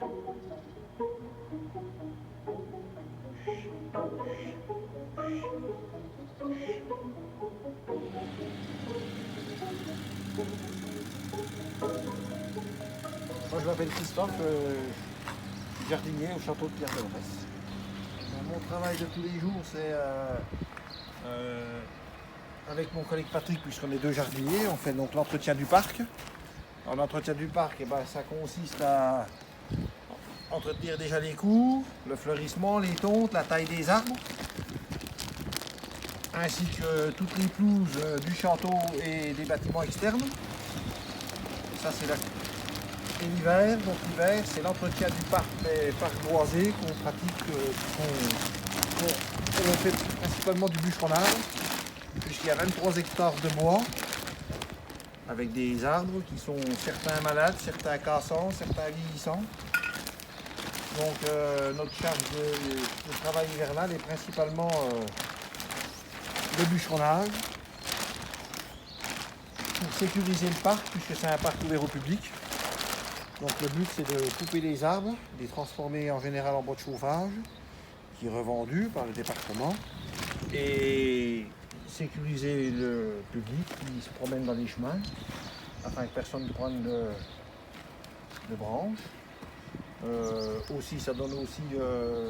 Moi je m'appelle Christophe, je suis jardinier au château de Pierre-de-Bresse. Mon travail de tous les jours, c'est avec mon collègue Patrick, puisqu'on est deux jardiniers, on fait donc l'entretien du parc. L'entretien du parc, ça consiste à entretenir déjà les cours, le fleurissement, les tontes, la taille des arbres, ainsi que toutes les pelouses du château et des bâtiments externes. Ça c'est Et l'hiver, donc l'hiver, c'est l'entretien du parc, des parcs boisés qu'on pratique, on fait principalement du bûcheronnage, puisqu'il y a 23 hectares de bois, avec des arbres qui sont certains malades, certains cassants, certains vieillissants. Donc notre charge de travail hivernal est principalement le bûcheronnage, pour sécuriser le parc, puisque c'est un parc ouvert au public. Donc le but c'est de couper les arbres, les transformer en général en bois de chauffage, qui est revendu par le département, et sécuriser le public qui se promène dans les chemins, afin que personne ne prenne de branches. Aussi, ça donne aussi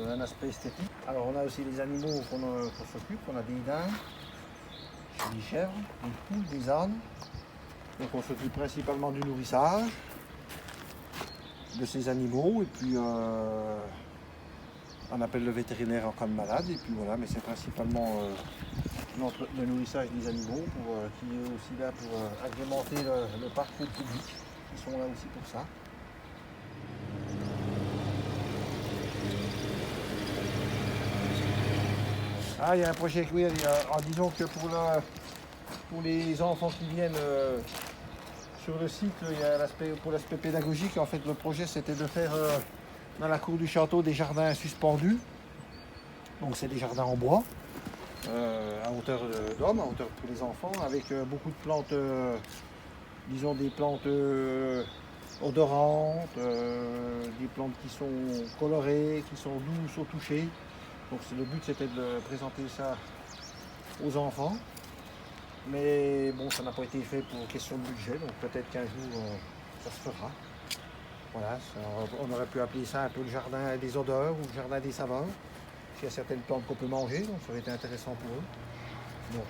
un aspect esthétique. Alors on a aussi les animaux qu'on s'occupe, on a des dindes, des chèvres, des poules, des ânes. Donc on s'occupe principalement du nourrissage de ces animaux, et puis on appelle le vétérinaire en cas de malade, et puis voilà, mais c'est principalement le nourrissage des animaux qui est aussi là pour agrémenter le parc pour le public. Ils sont là aussi pour ça. Ah, il y a un projet, oui, en disant que pour les enfants qui viennent sur le site, il y a pour l'aspect pédagogique. En fait, le projet, c'était de faire dans la cour du château des jardins suspendus. Donc, c'est des jardins en bois, à hauteur d'homme, à hauteur pour les enfants, avec beaucoup de plantes, disons des plantes odorantes, des plantes qui sont colorées, qui sont douces au toucher. Donc, le but, c'était de présenter ça aux enfants. Mais bon, ça n'a pas été fait pour question de budget, donc peut-être qu'un jour ça se fera. Voilà, on aurait pu appeler ça un peu le jardin des odeurs ou le jardin des saveurs. Il y a certaines plantes qu'on peut manger, donc ça aurait été intéressant pour eux. Donc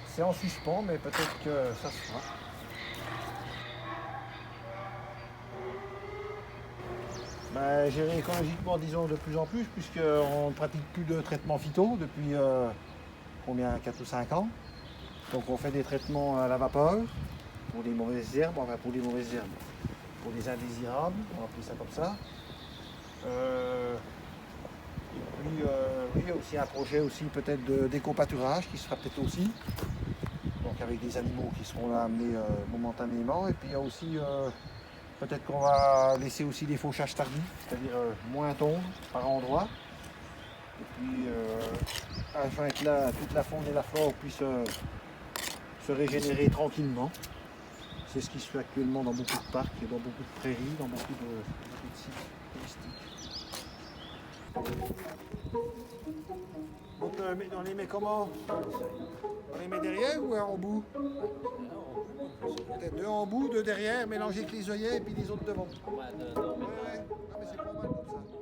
c'est en suspens, mais peut-être que ça se fera. Ben, gérer écologiquement, disons, de plus en plus, puisqu'on ne pratique plus de traitement phyto depuis combien, 4 ou 5 ans. Donc on fait des traitements à la vapeur pour les mauvaises herbes, enfin pour les mauvaises herbes, pour les indésirables, on va appeler ça comme ça. Et puis oui, il y a aussi un projet aussi peut-être d'éco-pâturage qui se fera peut-être aussi. Donc avec des animaux qui seront là amenés momentanément. Et puis il y a aussi peut-être qu'on va laisser aussi des fauchages tardifs, c'est-à-dire moins tondre par endroit. Et puis afin que toute la faune et la flore puissent se régénérer tranquillement. C'est ce qui se fait actuellement dans beaucoup de parcs, et dans beaucoup de prairies, dans beaucoup de sites touristiques. Donc on les met comment? On les met derrière ou en bout? Peut-être deux en bout, deux derrière, mélangés avec les œillets et puis les autres devant. Ouais. Ah mais c'est pas mal comme ça.